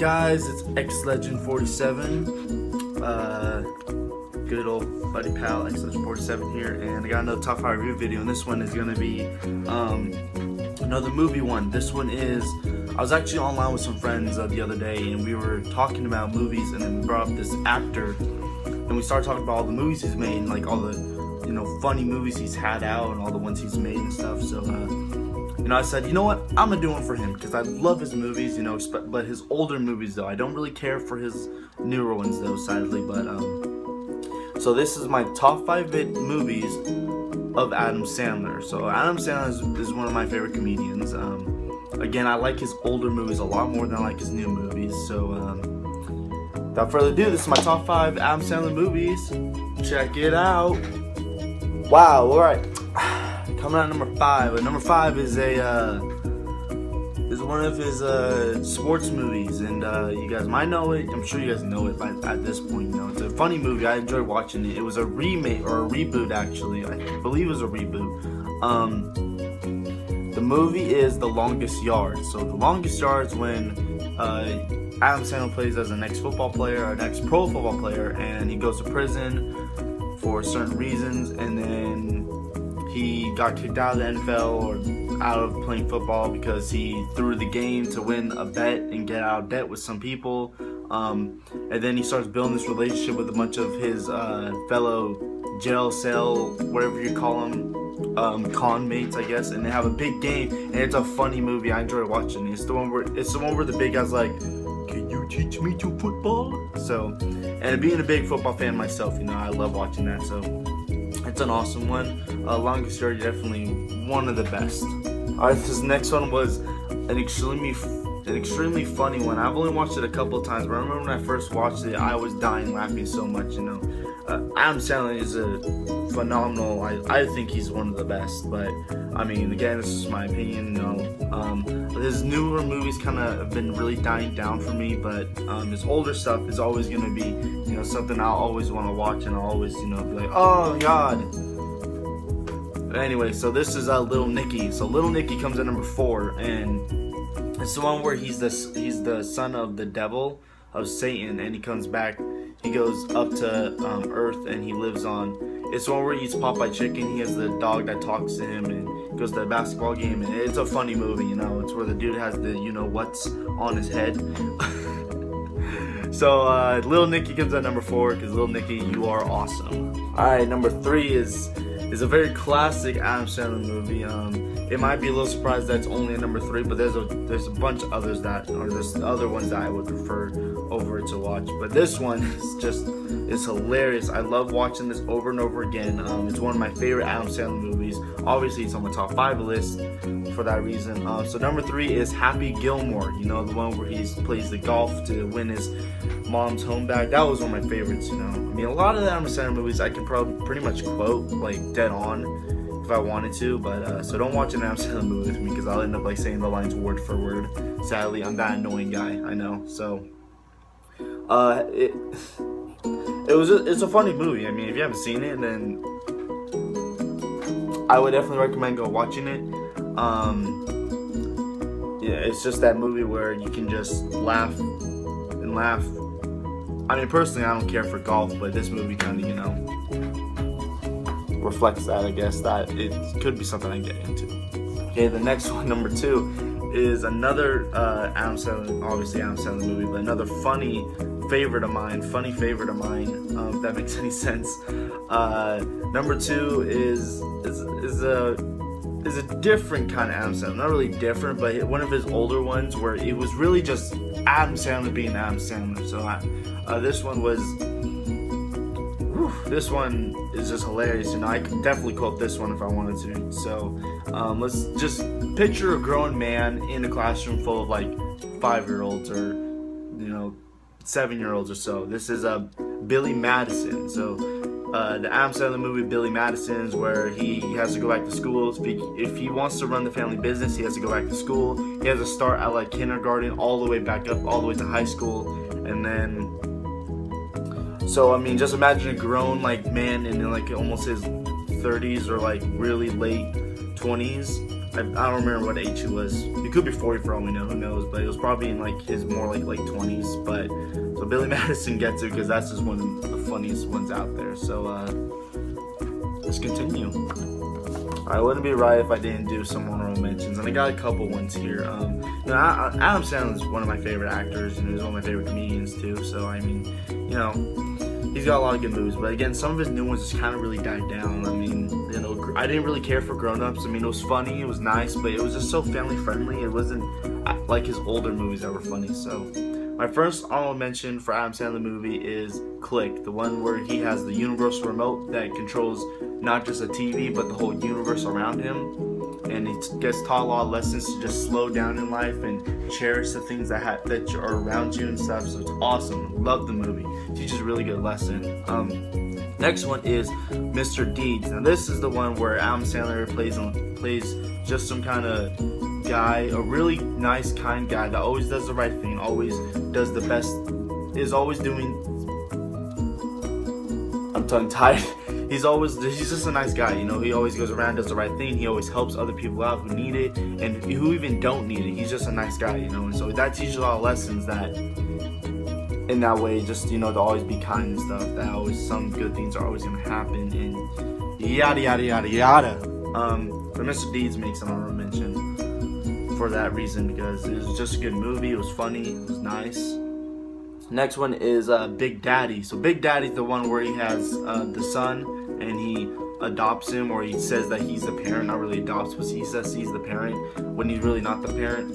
guys? It's XLegend47. Good old buddy pal XLegend47 here, and I got another top 5 review video, and this one is gonna be another movie one. This one is, I was actually online with some friends the other day, and we were talking about movies, and then we brought up this actor, and we started talking about all the movies he's made, and like all the funny movies he's had out, and all the ones he's made and stuff. So I said, you know what, I'm gonna do one for him because I love his movies, but his older movies though, I don't really care for his newer ones though, sadly. But so this is my top 5 movies of Adam Sandler. So Adam Sandler is one of my favorite comedians. Again, I like his older movies a lot more than I like his new movies. So without further ado, this is my top 5 Adam Sandler movies. Check it out. Wow, alright. Coming out at number 5. Number 5 is one of his sports movies, and you guys might know it. I'm sure you guys know it at this point. It's a funny movie. I enjoy watching it. It was a remake or a reboot, actually. I believe it was a reboot. The movie is The Longest Yard. So The Longest Yard is when Adam Sandler plays as an ex-football player, or an ex-pro football player, and he goes to prison for certain reasons, and then he got kicked out of the NFL or out of playing football because he threw the game to win a bet and get out of debt with some people. And then he starts building this relationship with a bunch of his fellow jail cell, whatever you call them, con mates, I guess. And they have a big game, and it's a funny movie. I enjoy watching it. It's the one where the big guy's like, "Can you teach me to football?" So, and being a big football fan myself, I love watching that. So it's an awesome one. Longest Yard, definitely one of the best. Alright, this next one was an extremely funny one. I've only watched it a couple of times, but I remember when I first watched it, I was dying laughing so much. Adam Sandler is a phenomenal. I think he's one of the best. But I mean, again, this is my opinion. His newer movies kind of have been really dying down for me, but his older stuff is always going to be, something I'll always want to watch, and I'll always, be like, oh God. Anyway, so this is Little Nicky. So Little Nicky comes at number 4, and it's the one where he's the son of the devil, of Satan, and he comes back. He goes up to Earth, and he lives on. It's the one where he eats Popeye chicken. He has the dog that talks to him, and goes to the basketball game. And it's a funny movie, It's where the dude has the what's on his head. So Little Nicky comes at number 4 because Little Nicky, you are awesome. All right, number 3 is a very classic Adam Sandler movie. It might be a little surprised that it's only at number 3, but there's a bunch of others there's other ones that I would prefer over it to watch. But this one is hilarious. I love watching this over and over again. It's one of my favorite Adam Sandler movies. Obviously, it's on my top 5 list for that reason. So number 3 is Happy Gilmore. The one where he plays the golf to win his mom's home back. That was one of my favorites. I mean, a lot of the Adam Sandler movies I can probably pretty much quote like dead on if I wanted to, but so don't watch an Adam Sandler movie with me because I'll end up like saying the lines word for word. Sadly, I'm that annoying guy, I know. So it's a funny movie. I mean, if you haven't seen it, then I would definitely recommend go watching it. Yeah, it's just that movie where you can just laugh and laugh. I mean, personally, I don't care for golf, but this movie kind of, reflects that, I guess, that it could be something I get into. Okay, the next one, number 2, is another Adam Sandler, obviously Adam Sandler movie, but another funny favorite of mine, if that makes any sense. Number 2 is a different kind of Adam Sandler. Not really different, but one of his older ones where it was really just Adam Sandler being Adam Sandler. So this one is just hilarious. I could definitely quote this one if I wanted to. So let's just picture a grown man in a classroom full of like 5-year-olds or 7-year-olds or so. This is Billy Madison. So the Adam Sandler movie Billy Madison is where he has to go back to school. If he wants to run the family business, he has to go back to school. He has to start at like kindergarten all the way back up, all the way to high school, and then. So I mean, just imagine a grown like man in like almost his 30s or like really late 20s, I don't remember what age he was. He could be 40 for all we know, who knows, but it was probably in like his more like 20s. But so Billy Madison gets it because that's just one of the funniest ones out there. So let's continue. I wouldn't be right if I didn't do some honorable mentions, and I got a couple ones here. Adam Sandler is one of my favorite actors, and he's one of my favorite comedians too. So I mean, he's got a lot of good movies, but again, some of his new ones just kind of really died down. I mean, I didn't really care for Grown Ups. I mean, it was funny, it was nice, but it was just so family friendly. It wasn't like his older movies that were funny. So my first honorable mention for Adam Sandler movie is Click, the one where he has the universal remote that controls not just a TV but the whole universe around him, and he gets taught a lot of lessons to just slow down in life and cherish the things that are around you and stuff. So it's awesome. Love the movie. Teaches a really good lesson. Next one is Mr. Deeds. Now this is the one where Adam Sandler plays just some kind of guy, a really nice, kind guy that always does the right thing, always does the best, is always doing. I'm tongue-tied. He's just a nice guy, he always goes around, does the right thing, he always helps other people out who need it, and who even don't need it. He's just a nice guy, and so that teaches a lot of lessons that, in that way, just, to always be kind and stuff, that always, some good things are always going to happen, and yada, yada, yada, yada. But Mr. Deeds makes an honorable mention for that reason, because it was just a good movie, it was funny, it was nice. Next one is Big Daddy. So Big Daddy's the one where he has the son, and he adopts him, or he says that he's the parent, not really adopts, but he says he's the parent when he's really not the parent.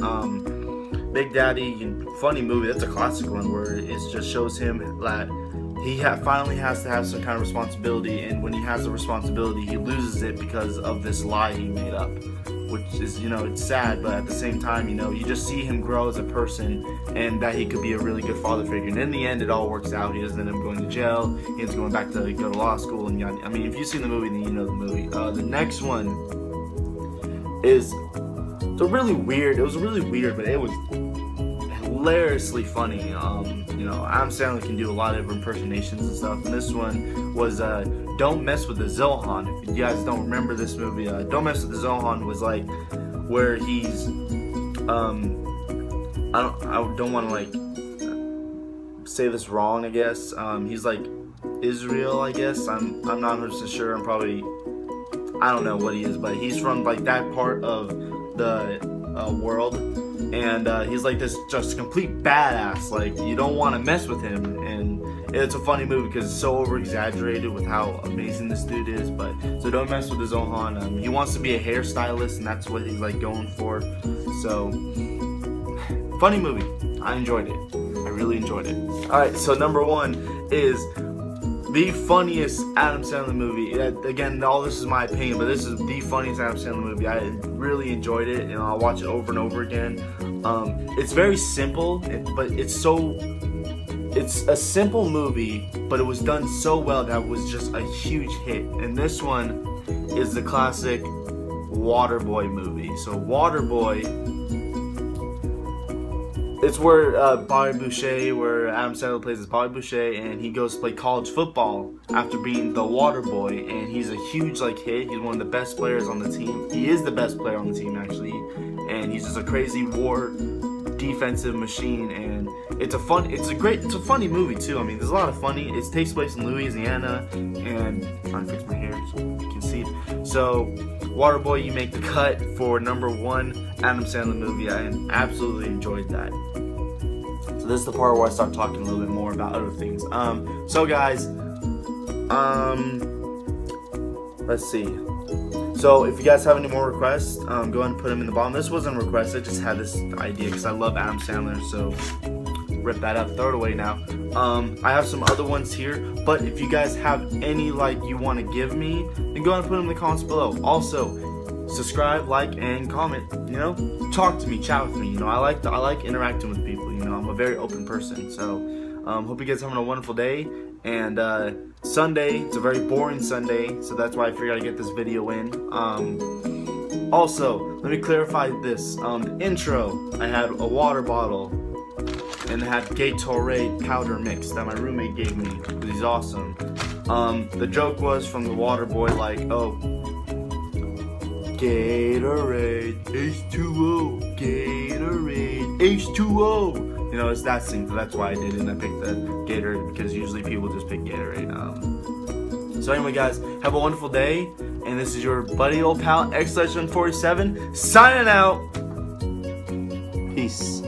Big Daddy, funny movie. That's a classic one where it just shows him that he finally has to have some kind of responsibility, and when he has the responsibility, he loses it because of this lie he made up, which is, it's sad, but at the same time, you just see him grow as a person, and that he could be a really good father figure. And in the end, it all works out. He doesn't end up going to jail. He ends up going back to go to law school, and I mean, if you've seen the movie, then you know the movie. The next one is it was really weird, but it was hilariously funny. Adam Sandler can do a lot of impersonations and stuff, and this one was Don't Mess with the Zohan. If you guys don't remember this movie, Don't Mess with the Zohan was like where he's I don't want to like say this wrong, I guess. He's like Israel, I guess. I'm not 100% sure. I don't know what he is, but he's from like that part of the world, and he's like this just complete badass. Like, you don't want to mess with him, and it's a funny movie because it's so over exaggerated with how amazing this dude is. But so don't mess with the Zohan. He wants to be a hairstylist, and that's what he's like going for. So funny movie. I enjoyed it. I really enjoyed it. All right, so number one is the funniest Adam Sandler movie. Again, all this is my opinion, but this is the funniest Adam Sandler movie. I really enjoyed it, and I'll watch it over and over again. It's very simple, but it's a simple movie, but it was done so well that it was just a huge hit. And this one is the classic Waterboy movie. So Waterboy, it's where Bobby Boucher, where Adam Sandler plays as Bobby Boucher, and he goes to play college football after being the Waterboy, and he's a huge hit. He's one of the best players on the team. He is the best player on the team, actually, and he's just a crazy war defensive machine. And it's a funny movie too. I mean, there's a lot of funny. It takes place in Louisiana, and I'm trying to fix my hair so you can see it. So Waterboy, you make the cut for number one Adam Sandler movie. I absolutely enjoyed that. So this is the part where I start talking a little bit more about other things. So guys, let's see. So if you guys have any more requests, go ahead and put them in the bottom. This wasn't a request. I just had this idea because I love Adam Sandler. So rip that up, throw it away now. I have some other ones here, but if you guys have any you want to give me, then go ahead and put them in the comments below. Also, subscribe, like, and comment. Talk to me, chat with me. I like interacting with people. I'm a very open person. So hope you guys are having a wonderful day. And Sunday, it's a very boring Sunday, so that's why I figured I'd get this video in. Also, let me clarify this. The intro, I had a water bottle, and it had Gatorade powder mix that my roommate gave me, because he's awesome. The joke was from the Waterboy, Gatorade, H2O, Gatorade, H2O. You know, it's that scene, so that's why I did it. And I picked the Gatorade because usually people just pick Gatorade. So anyway, guys, have a wonderful day. And this is your buddy old pal X-147 signing out. Peace.